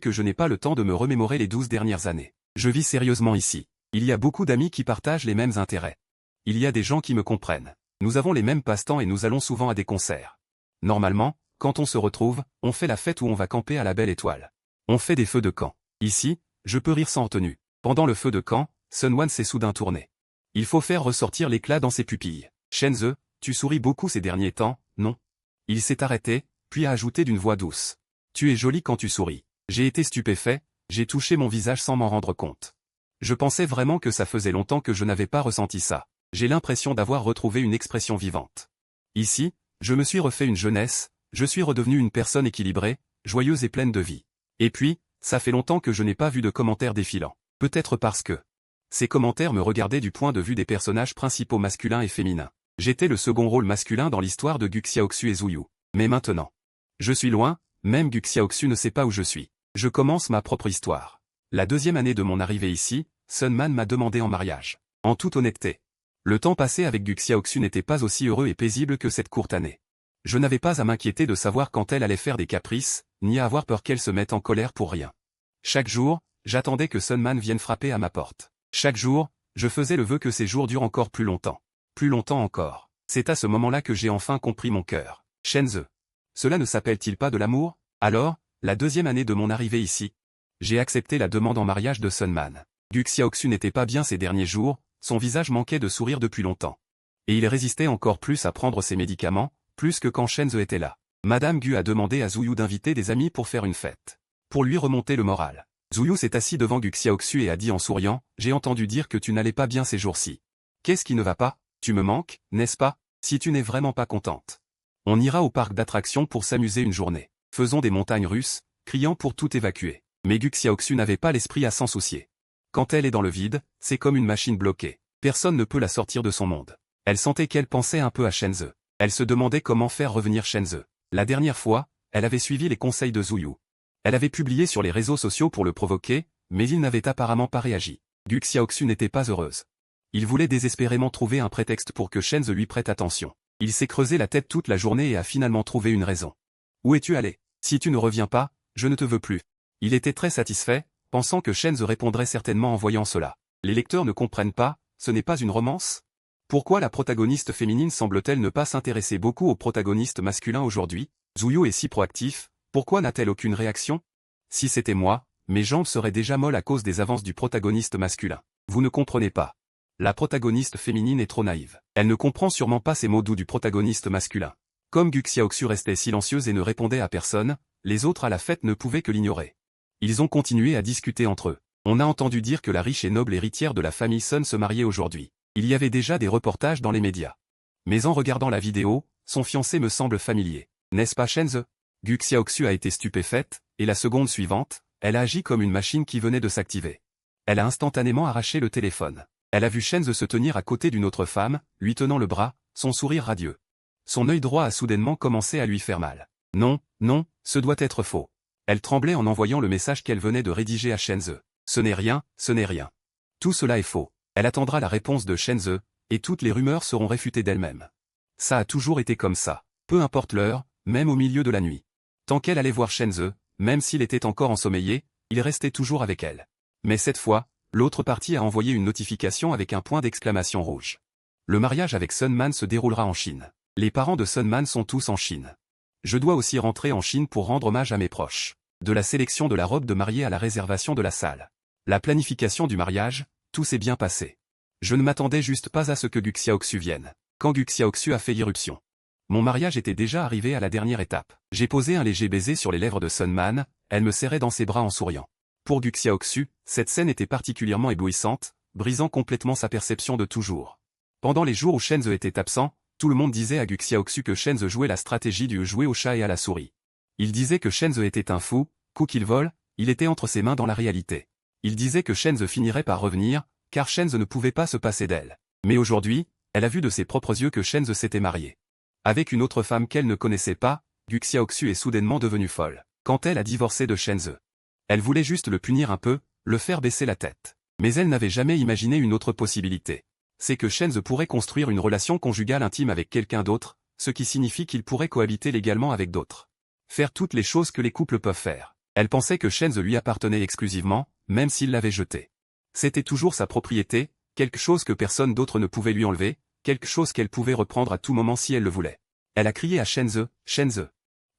S1: que je n'ai pas le temps de me remémorer les 12 dernières années. Je vis sérieusement ici. Il y a beaucoup d'amis qui partagent les mêmes intérêts. Il y a des gens qui me comprennent. Nous avons les mêmes passe-temps et nous allons souvent à des concerts. Normalement, quand on se retrouve, on fait la fête ou on va camper à la Belle Étoile. On fait des feux de camp. Ici, je peux rire sans retenue. Pendant le feu de camp, Sunwan s'est soudain tourné. Il faut faire ressortir l'éclat dans ses pupilles. « Shenze, tu souris beaucoup ces derniers temps, non ?» Il s'est arrêté, puis a ajouté d'une voix douce. « Tu es jolie quand tu souris. » J'ai été stupéfait, j'ai touché mon visage sans m'en rendre compte. Je pensais vraiment que ça faisait longtemps que je n'avais pas ressenti ça. J'ai l'impression d'avoir retrouvé une expression vivante. Ici, je me suis refait une jeunesse, je suis redevenu une personne équilibrée, joyeuse et pleine de vie. Et puis, ça fait longtemps que je n'ai pas vu de commentaires défilant. Peut-être parce que ces commentaires me regardaient du point de vue des personnages principaux masculins et féminins. J'étais le second rôle masculin dans l'histoire de Gu Xiaoxu et Zuyu. Mais maintenant, je suis loin, même Gu Xiaoxu ne sait pas où je suis. Je commence ma propre histoire. La 2e année de mon arrivée ici, Sunman m'a demandé en mariage. En toute honnêteté, le temps passé avec Gu Xiaoxu n'était pas aussi heureux et paisible que cette courte année. Je n'avais pas à m'inquiéter de savoir quand elle allait faire des caprices, ni à avoir peur qu'elle se mette en colère pour rien. Chaque jour, j'attendais que Sunman vienne frapper à ma porte. Chaque jour, je faisais le vœu que ces jours durent encore plus longtemps. Plus longtemps encore. C'est à ce moment-là que j'ai enfin compris mon cœur. Shenze. Cela ne s'appelle-t-il pas de l'amour? Alors, la 2e année de mon arrivée ici, j'ai accepté la demande en mariage de Sunman. Gu Xiaoxu n'était pas bien ces derniers jours, son visage manquait de sourire depuis longtemps. Et il résistait encore plus à prendre ses médicaments, plus que quand Shenze était là. Madame Gu a demandé à Zuyu d'inviter des amis pour faire une fête. Pour lui remonter le moral. Zuyu s'est assis devant Gu Xiaoxu et a dit en souriant, « J'ai entendu dire que tu n'allais pas bien ces jours-ci. Qu'est-ce qui ne va pas? Tu me manques, n'est-ce pas? Si tu n'es vraiment pas contente. On ira au parc d'attractions pour s'amuser une journée. » Faisons des montagnes russes, criant pour tout évacuer. Mais Gu Xiaoxu n'avait pas l'esprit à s'en soucier. Quand elle est dans le vide, c'est comme une machine bloquée. Personne ne peut la sortir de son monde. Elle sentait qu'elle pensait un peu à Shenzhe. Elle se demandait comment faire revenir Shenzhe. La dernière fois, elle avait suivi les conseils de Zhu Yu. Elle avait publié sur les réseaux sociaux pour le provoquer, mais il n'avait apparemment pas réagi. Gu Xiaoxu n'était pas heureuse. Il voulait désespérément trouver un prétexte pour que Shenzhe lui prête attention. Il s'est creusé la tête toute la journée et a finalement trouvé une raison. Où es-tu allé? Si tu ne reviens pas, je ne te veux plus. Il était très satisfait, pensant que Shenzhe répondrait certainement en voyant cela. Les lecteurs ne comprennent pas, ce n'est pas une romance? Pourquoi la protagoniste féminine semble-t-elle ne pas s'intéresser beaucoup aux protagonistes masculins aujourd'hui? Zhu Yu est si proactif, pourquoi n'a-t-elle aucune réaction? Si c'était moi, mes jambes seraient déjà molles à cause des avances du protagoniste masculin. Vous ne comprenez pas. La protagoniste féminine est trop naïve. Elle ne comprend sûrement pas ces mots doux du protagoniste masculin. Comme Gu Xiaoxu restait silencieuse et ne répondait à personne, les autres à la fête ne pouvaient que l'ignorer. Ils ont continué à discuter entre eux. On a entendu dire que la riche et noble héritière de la famille Sun se mariait aujourd'hui. Il y avait déjà des reportages dans les médias. Mais en regardant la vidéo, son fiancé me semble familier. N'est-ce pas Shenzhe? Gu Xiaoxu a été stupéfaite, et la seconde suivante, elle a agi comme une machine qui venait de s'activer. Elle a instantanément arraché le téléphone. Elle a vu Shenzhe se tenir à côté d'une autre femme, lui tenant le bras, son sourire radieux. Son œil droit a soudainement commencé à lui faire mal. Non, non, ce doit être faux. Elle tremblait en envoyant le message qu'elle venait de rédiger à Shenzhe. Ce n'est rien, ce n'est rien. Tout cela est faux. Elle attendra la réponse de Shenzhe, et toutes les rumeurs seront réfutées d'elles-mêmes. Ça a toujours été comme ça. Peu importe l'heure, même au milieu de la nuit. Tant qu'elle allait voir Shenzhe, même s'il était encore ensommeillé, il restait toujours avec elle. Mais cette fois, l'autre partie a envoyé une notification avec un point d'exclamation rouge. Le mariage avec Sun Man se déroulera en Chine. Les parents de Sun Man sont tous en Chine. Je dois aussi rentrer en Chine pour rendre hommage à mes proches. De la sélection de la robe de mariée à la réservation de la salle. La planification du mariage, tout s'est bien passé. Je ne m'attendais juste pas à ce que Gu Xiaoxu vienne. Quand Gu Xiaoxu a fait irruption. Mon mariage était déjà arrivé à la dernière étape. J'ai posé un léger baiser sur les lèvres de Sun Man, elle me serrait dans ses bras en souriant. Pour Gu Xiaoxu, cette scène était particulièrement éblouissante, brisant complètement sa perception de toujours. Pendant les jours où Shenzhe était absent, tout le monde disait à Gu Xiaoxu que Shenzhe jouait la stratégie du jouer au chat et à la souris. Il disait que Shenzhe était un fou, coup qu'il vole, il était entre ses mains dans la réalité. Il disait que Shenzhe finirait par revenir, car Shenzhe ne pouvait pas se passer d'elle. Mais aujourd'hui, elle a vu de ses propres yeux que Shenzhe s'était marié. Avec une autre femme qu'elle ne connaissait pas, Gu Xiaoxu est soudainement devenue folle. Quand elle a divorcé de Shenzhe. Elle voulait juste le punir un peu, le faire baisser la tête. Mais elle n'avait jamais imaginé une autre possibilité. C'est que Shenzhe pourrait construire une relation conjugale intime avec quelqu'un d'autre, ce qui signifie qu'il pourrait cohabiter légalement avec d'autres. Faire toutes les choses que les couples peuvent faire. Elle pensait que Shenzhe lui appartenait exclusivement, même s'il l'avait jeté. C'était toujours sa propriété, quelque chose que personne d'autre ne pouvait lui enlever, quelque chose qu'elle pouvait reprendre à tout moment si elle le voulait. Elle a crié à Shenzhe, « Shenzhe,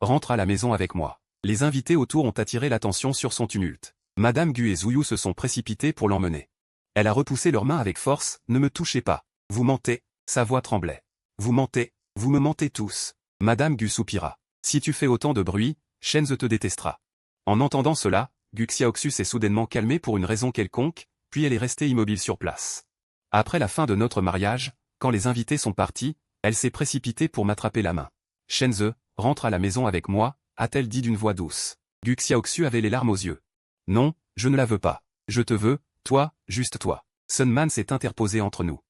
S1: rentre à la maison avec moi ». Les invités autour ont attiré l'attention sur son tumulte. Madame Gu et Zhu Yu se sont précipités pour l'emmener. Elle a repoussé leurs mains avec force, « Ne me touchez pas. Vous mentez ». Sa voix tremblait. « Vous mentez, vous me mentez tous ». Madame Gu soupira. « Si tu fais autant de bruit, Shenzhe te détestera ». En entendant cela, Gu Xiaoxu s'est soudainement calmée pour une raison quelconque, puis elle est restée immobile sur place. Après la fin de notre mariage, quand les invités sont partis, elle s'est précipitée pour m'attraper la main. « Shenzhe, rentre à la maison avec moi », a-t-elle dit d'une voix douce. Gu Xiaoxu avait les larmes aux yeux. « Non, je ne la veux pas. Je te veux, toi, juste toi. » Sun Man s'est interposé entre nous.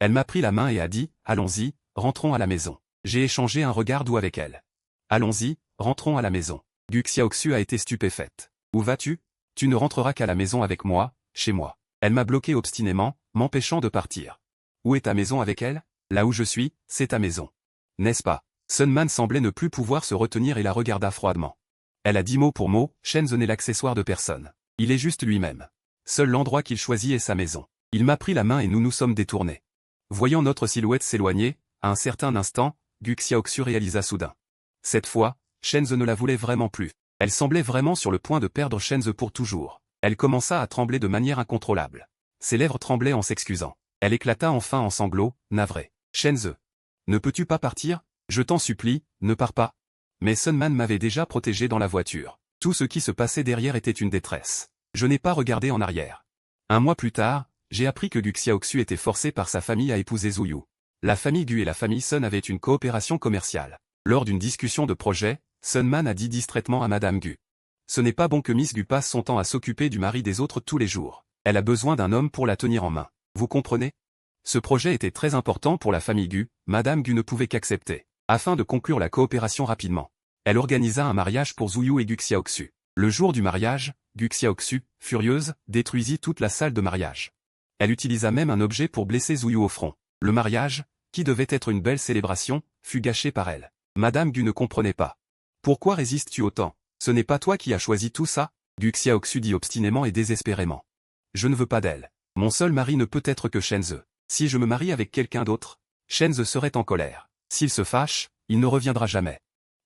S1: Elle m'a pris la main et a dit, « Allons-y, rentrons à la maison. » J'ai échangé un regard doux avec elle. « Allons-y, rentrons à la maison. » Gu Xiaoxu a été stupéfaite. « Où vas-tu? Tu ne rentreras qu'à la maison avec moi, chez moi. » Elle m'a bloqué obstinément, m'empêchant de partir. « Où est ta maison avec elle? Là où je suis, c'est ta maison. N'est-ce pas? » Sun Man semblait ne plus pouvoir se retenir et la regarda froidement. Elle a dit mot pour mot, « Shenzhe n'est l'accessoire de personne. Il est juste lui-même. Seul l'endroit qu'il choisit est sa maison. » Il m'a pris la main et nous nous sommes détournés. Voyant notre silhouette s'éloigner, à un certain instant, Gu Xiaoxu réalisa soudain. Cette fois, Shenzhe ne la voulait vraiment plus. Elle semblait vraiment sur le point de perdre Shenzhe pour toujours. Elle commença à trembler de manière incontrôlable. Ses lèvres tremblaient en s'excusant. Elle éclata enfin en sanglots, navrée. « Shenzhe, ne peux-tu pas partir? Je t'en supplie, ne pars pas. » Mais Sun Man m'avait déjà protégé dans la voiture. Tout ce qui se passait derrière était une détresse. Je n'ai pas regardé en arrière. Un mois plus tard, j'ai appris que Gu Xiaoxu était forcé par sa famille à épouser Zhu Yu. La famille Gu et la famille Sun avaient une coopération commerciale. Lors d'une discussion de projet, Sunman a dit distraitement à Madame Gu. Ce n'est pas bon que Miss Gu passe son temps à s'occuper du mari des autres tous les jours. Elle a besoin d'un homme pour la tenir en main. Vous comprenez? Ce projet était très important pour la famille Gu, Madame Gu ne pouvait qu'accepter. Afin de conclure la coopération rapidement, elle organisa un mariage pour Zuyu et Gu Xiaoxu. Le jour du mariage, Gu Xiaoxu, furieuse, détruisit toute la salle de mariage. Elle utilisa même un objet pour blesser Zuyu au front. Le mariage, qui devait être une belle célébration, fut gâché par elle. Madame Gu ne comprenait pas. Pourquoi résistes-tu autant? Ce n'est pas toi qui as choisi tout ça? Gu Xiaoxu dit obstinément et désespérément. Je ne veux pas d'elle. Mon seul mari ne peut être que Shenzhe. Si je me marie avec quelqu'un d'autre, Shenzhe serait en colère. S'il se fâche, il ne reviendra jamais.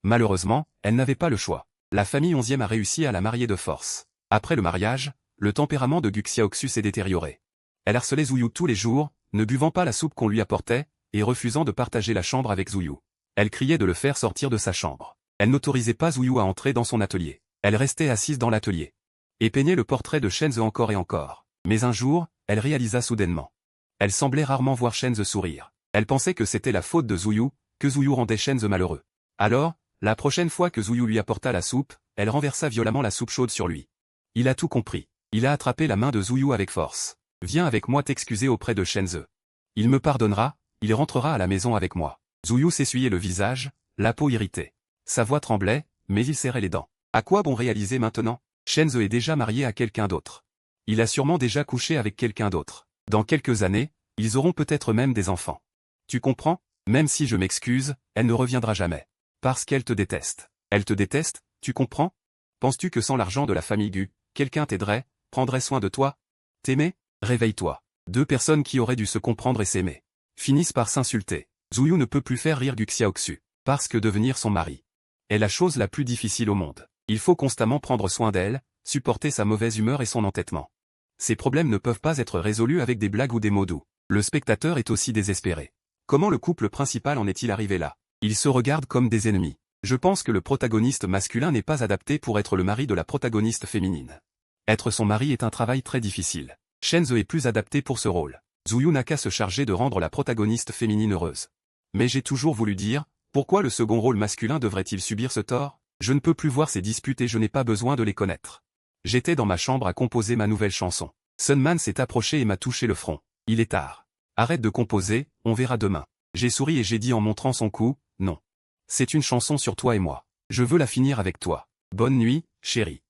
S1: Malheureusement, elle n'avait pas le choix. La famille 11e a réussi à la marier de force. Après le mariage, le tempérament de Gu Xiaoxu s'est détérioré. Elle harcelait Zuyu tous les jours, ne buvant pas la soupe qu'on lui apportait, et refusant de partager la chambre avec Zuyu. Elle criait de le faire sortir de sa chambre. Elle n'autorisait pas Zuyu à entrer dans son atelier. Elle restait assise dans l'atelier. Et peignait le portrait de Shenzhe encore et encore. Mais un jour, elle réalisa soudainement. Elle semblait rarement voir Shenzhe sourire. Elle pensait que c'était la faute de Zuyu, que Zuyu rendait Shenzhe malheureux. Alors, la prochaine fois que Zuyu lui apporta la soupe, elle renversa violemment la soupe chaude sur lui. Il a tout compris. Il a attrapé la main de Zuyu avec force. Viens avec moi t'excuser auprès de Shenzhe. Il me pardonnera, il rentrera à la maison avec moi. Zuyu s'essuyait le visage, la peau irritée. Sa voix tremblait, mais il serrait les dents. À quoi bon réaliser maintenant? Shenzhe est déjà marié à quelqu'un d'autre. Il a sûrement déjà couché avec quelqu'un d'autre. Dans quelques années, ils auront peut-être même des enfants. Tu comprends? Même si je m'excuse, elle ne reviendra jamais. Parce qu'elle te déteste. Elle te déteste, tu comprends? Penses-tu que sans l'argent de la famille Gu, quelqu'un t'aiderait, prendrait soin de toi? T'aimer? Réveille-toi. Deux personnes qui auraient dû se comprendre et s'aimer finissent par s'insulter. Zuyu ne peut plus faire rire Gu Xiaoxu, parce que devenir son mari est la chose la plus difficile au monde. Il faut constamment prendre soin d'elle, supporter sa mauvaise humeur et son entêtement. Ces problèmes ne peuvent pas être résolus avec des blagues ou des mots doux. Le spectateur est aussi désespéré. Comment le couple principal en est-il arrivé là? Ils se regardent comme des ennemis. Je pense que le protagoniste masculin n'est pas adapté pour être le mari de la protagoniste féminine. Être son mari est un travail très difficile. Shenzhe est plus adapté pour ce rôle. Zuyu n'a qu'à se charger de rendre la protagoniste féminine heureuse. Mais j'ai toujours voulu dire, pourquoi le second rôle masculin devrait-il subir ce tort? Je ne peux plus voir ces disputes et je n'ai pas besoin de les connaître. J'étais dans ma chambre à composer ma nouvelle chanson. Sunman s'est approché et m'a touché le front. Il est tard. Arrête de composer, on verra demain. J'ai souri et j'ai dit en montrant son cou, non. C'est une chanson sur toi et moi. Je veux la finir avec toi. Bonne nuit, chérie.